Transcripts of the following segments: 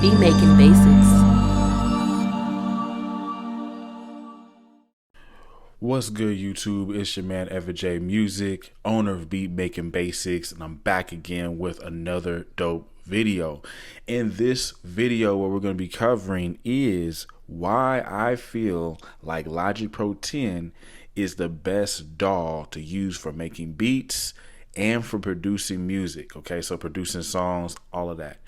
Beat Making Basics. What's good, YouTube? It's your man Ever J Music, owner of Beat Making Basics, and I'm back again with another dope video. In this video, what we're going to be covering is why I feel like Logic Pro 10 is the best DAW to use for making beats and for producing music. Okay, so producing songs, all of that.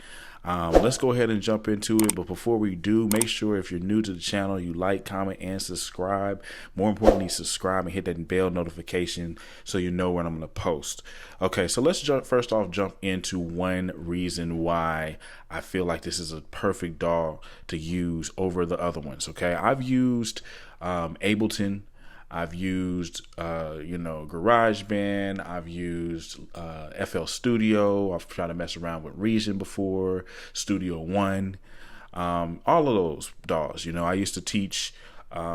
Let's go ahead and jump into it. But before we do, make sure if you're new to the channel, you like, comment, and subscribe. More importantly, subscribe and hit that bell notification so you know when I'm going to post. Okay, so let's first off jump into one reason why I feel like this is a perfect DAW to use over the other ones. Okay, I've used Ableton. I've used, GarageBand. I've used FL Studio. I've tried to mess around with Reason before, Studio One, all of those DAWs. I used to teach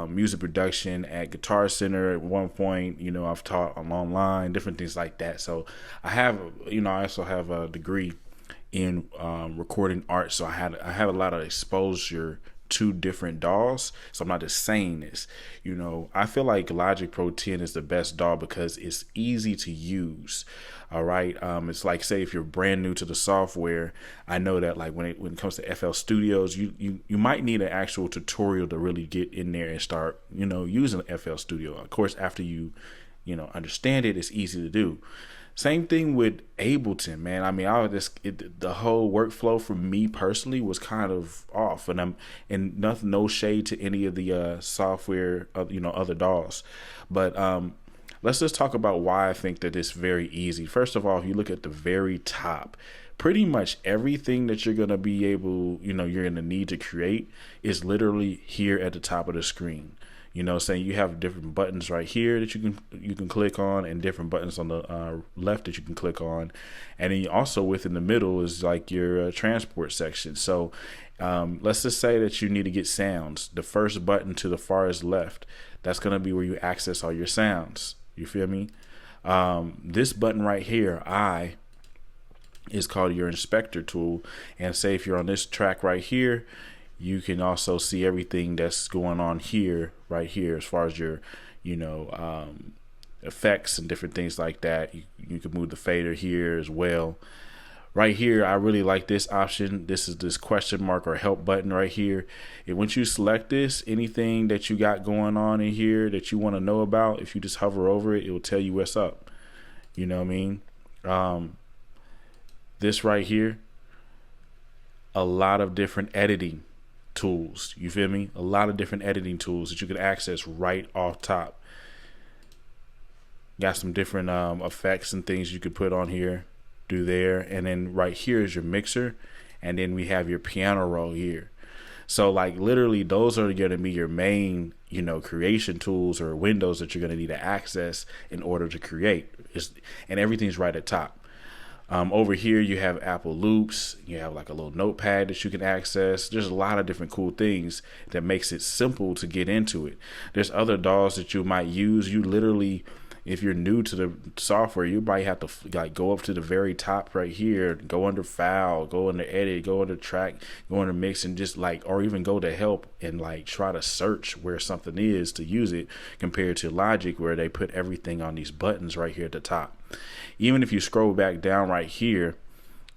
music production at Guitar Center at one point. I've taught online, different things like that. So I have, I also have a degree in recording art. So I have a lot of exposure to different DAWs. So I'm not just saying this. I feel like Logic Pro 10 is the best DAW because it's easy to use. All right. It's like, say if you're brand new to the software, I know that like when it comes to FL Studios, you might need an actual tutorial to really get in there and start, using FL Studio. Of course, after you understand it, it's easy to do. Same thing with Ableton, man. I mean, the whole workflow for me personally was kind of off, and nothing, no shade to any of the software, other DAWs, but let's just talk about why I think that it's very easy. First of all, if you look at the very top, pretty much everything that you're gonna be able, you're gonna need to create is literally here at the top of the screen. Saying you have different buttons right here that you can click on, and different buttons on the left that you can click on, and then also within the middle is like your transport section. So let's just say that you need to get sounds. The first button to the farthest left, that's going to be where you access all your sounds. You feel me? This button right here, is called your inspector tool, and say if you're on this track right here, you can also see everything that's going on here, right here, as far as your, effects and different things like that. You can move the fader here as well. Right here, I really like this option. This is this question mark or help button right here. And once you select this, anything that you got going on in here that you want to know about, if you just hover over it, it will tell you what's up. You know what I mean? This right here, a lot of different editing tools. You feel me? A lot of different editing tools that you can access right off top. Got some different effects and things you could put on here, do there, and then right here is your mixer, and then we have your piano roll here. So like literally those are going to be your main creation tools or windows that you're going to need to access in order to create. And everything's right at top. Over here you have Apple Loops, you have like a little notepad that you can access. There's a lot of different cool things that makes it simple to get into it. There's other DAWs that you might use. You literally, if you're new to the software, you might have to like go up to the very top right here, go under file, go under edit, go under track, go under mix, and just like, or even go to help and like try to search where something is to use it, compared to Logic where they put everything on these buttons right here at the top. Even if you scroll back down right here,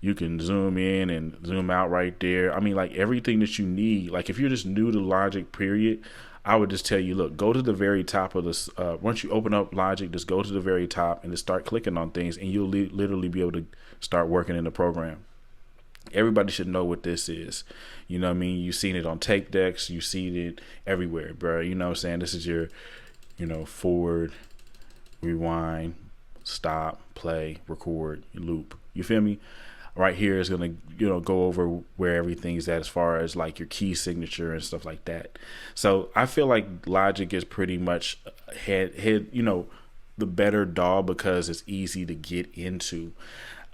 you can zoom in and zoom out right there. I mean, like everything that you need. Like if you're just new to Logic, period, I would just tell you, look, go to the very top of this. Once you open up Logic, just go to the very top and just start clicking on things, and you'll literally be able to start working in the program. Everybody should know what this is. You know what I mean? You've seen it on tape decks. You've seen it everywhere, bro. You know what I'm saying? This is your, forward, rewind, stop, play, record, loop. You feel me? Right here is gonna go over where everything's at as far as like your key signature and stuff like that. So I feel like Logic is pretty much the better DAW because it's easy to get into.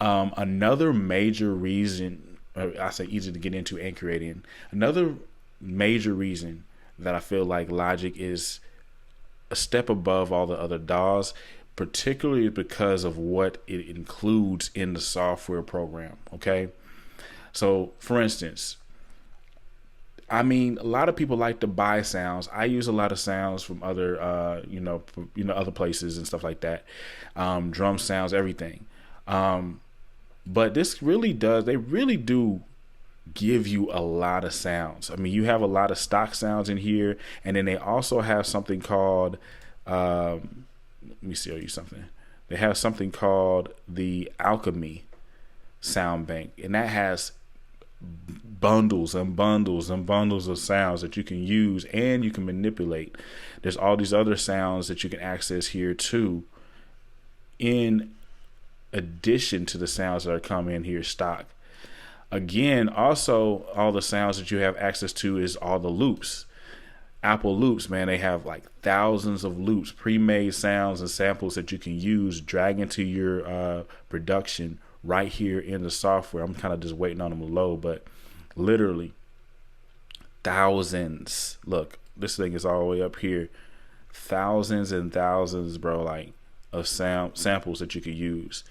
Another major reason, I say easy to get into and create in, another major reason that I feel like Logic is a step above all the other DAWs, particularly because of what it includes in the software program. Okay, so for instance, I mean, a lot of people like to buy sounds. I use a lot of sounds from other, other places and stuff like that. Drum sounds, everything. But this really does. They really do give you a lot of sounds. I mean, you have a lot of stock sounds in here, and then they also have something called. Let me show you something. They have something called the Alchemy Sound Bank, and that has bundles and bundles and bundles of sounds that you can use and you can manipulate. There's all these other sounds that you can access here too, in addition to the sounds that are coming in here stock. Again, also all the sounds that you have access to is all the loops. Apple loops, man, they have like thousands of loops, pre-made sounds and samples that you can use, drag into your production right here in the software. I'm kind of just waiting on them to load, but literally thousands. Look, this thing is all the way up here. Thousands and thousands, bro, like of samples that you could use.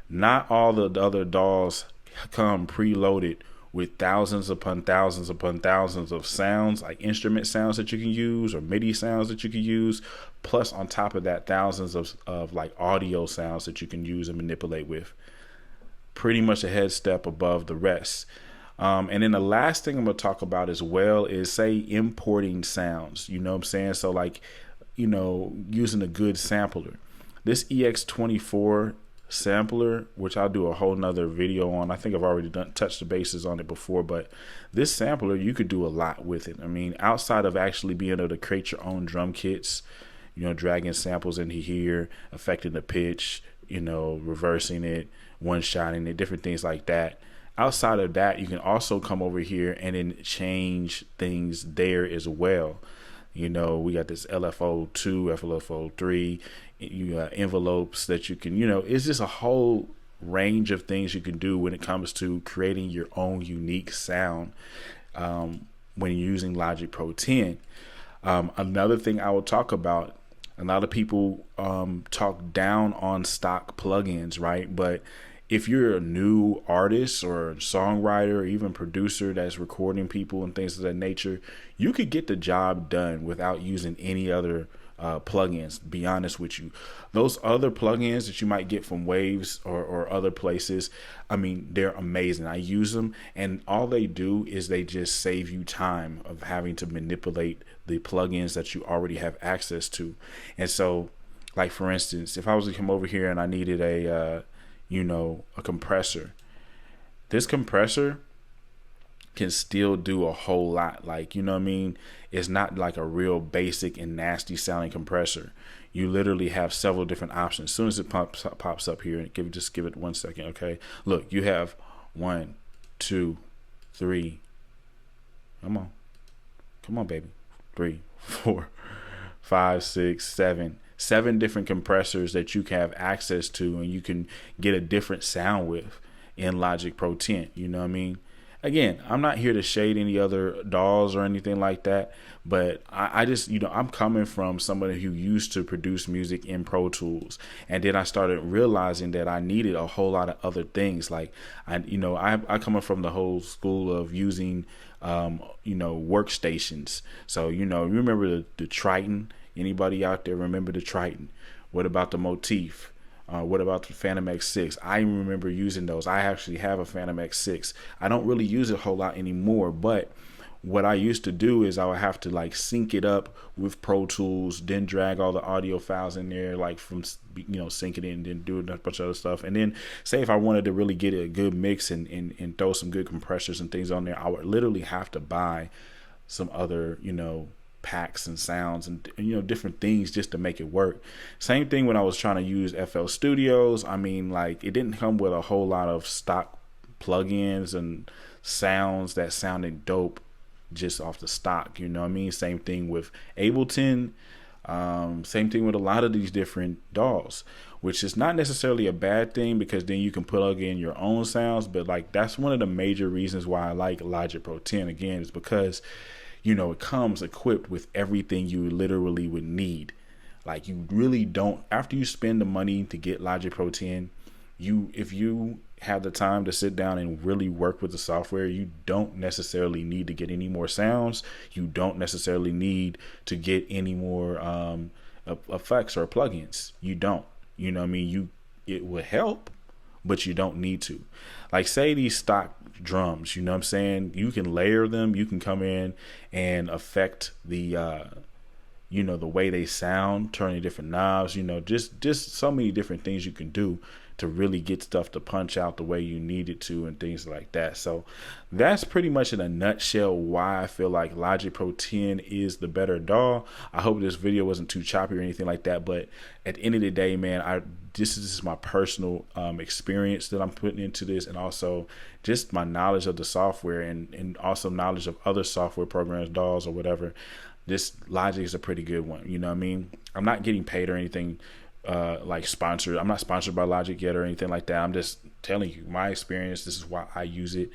Not all the other DAWs come preloaded with thousands upon thousands upon thousands of sounds, like instrument sounds that you can use or MIDI sounds that you can use. Plus, on top of that, thousands of like audio sounds that you can use and manipulate with. Pretty much a head step above the rest. And then the last thing I'm going to talk about as well is, say, importing sounds. You know what I'm saying? So like, using a good sampler. This EX24 sampler, which I'll do a whole nother video on. I think I've already touched the bases on it before, but this sampler, you could do a lot with it. I mean, outside of actually being able to create your own drum kits, dragging samples into here, affecting the pitch, reversing it, one-shotting it, different things like that. Outside of that, you can also come over here and then change things there as well. We got this LFO2, FLFO3, you got envelopes that you can, it's just a whole range of things you can do when it comes to creating your own unique sound when using Logic Pro 10. Another thing I will talk about, a lot of people talk down on stock plugins, right? But if you're a new artist or songwriter or even producer that's recording people and things of that nature, you could get the job done without using any other plugins. Be honest with you, those other plugins that you might get from Waves or other places, I mean, they're amazing. I use them, and all they do is they just save you time of having to manipulate the plugins that you already have access to. And so, like for instance, if I was to come over here and I needed a compressor, this compressor can still do a whole lot. Like, it's not like a real basic and nasty sounding compressor. You literally have several different options. As soon as it pops up here, and just give it 1 second. Okay, look, you have 1, 2, 3. Come on, baby. 3, 4, 5, 6, 7 different compressors that you can have access to, and you can get a different sound with in Logic Pro 10. You know what I mean? Again, I'm not here to shade any other DAWs or anything like that, but I just, I'm coming from somebody who used to produce music in Pro Tools, and then I started realizing that I needed a whole lot of other things. Like, I coming from the whole school of using, workstations. So, you remember the Triton? Anybody out there remember the Triton? What about the Motif? What about the Phantom X6? I remember using those. I actually have a Phantom X6. I don't really use it a whole lot anymore, but what I used to do is I would have to like sync it up with Pro Tools, then drag all the audio files in there, like from, sync it in, then do a bunch of other stuff. And then say if I wanted to really get a good mix and throw some good compressors and things on there, I would literally have to buy some other, packs and sounds and different things just to make it work. Same thing when I was trying to use FL Studios. I mean, like, it didn't come with a whole lot of stock plugins and sounds that sounded dope just off the stock. You know what I mean? Same thing with Ableton. Same thing with a lot of these different DAWs, which is not necessarily a bad thing because then you can plug in your own sounds. But like, that's one of the major reasons why I like Logic Pro 10 again, is because it comes equipped with everything you literally would need. Like, you really don't, after you spend the money to get Logic Pro 10, if you have the time to sit down and really work with the software, you don't necessarily need to get any more sounds. You don't necessarily need to get any more effects or plugins. You don't. You know what I mean? It will help, but you don't need to. Like, say these stock drums, you know what I'm saying? You can layer them. You can come in and affect the the way they sound, turning different knobs, just so many different things you can do to really get stuff to punch out the way you need it to and things like that. So that's pretty much in a nutshell why I feel like Logic Pro 10 is the better DAW. I hope this video wasn't too choppy or anything like that, but at the end of the day, man, this is my personal experience that I'm putting into this, and also just my knowledge of the software and also knowledge of other software programs, DAWs or whatever. This Logic is a pretty good one. You know what I mean? I'm not getting paid or anything like sponsored. I'm not sponsored by Logic yet or anything like that. I'm just telling you my experience. This is why I use it.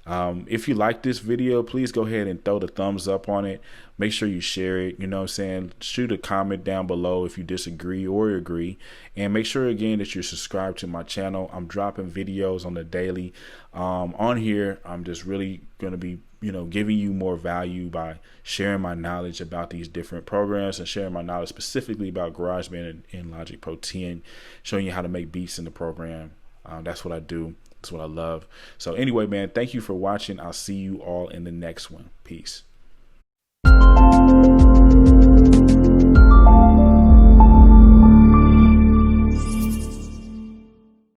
If you like this video, please go ahead and throw the thumbs up on it. Make sure you share it. You know what I'm saying? Shoot a comment down below if you disagree or agree. And make sure again that you're subscribed to my channel. I'm dropping videos on the daily. On here, I'm just really going to be giving you more value by sharing my knowledge about these different programs and sharing my knowledge specifically about GarageBand and Logic Pro 10, showing you how to make beats in the program. That's what I do. That's what I love. So anyway, man, thank you for watching. I'll see you all in the next one. Peace.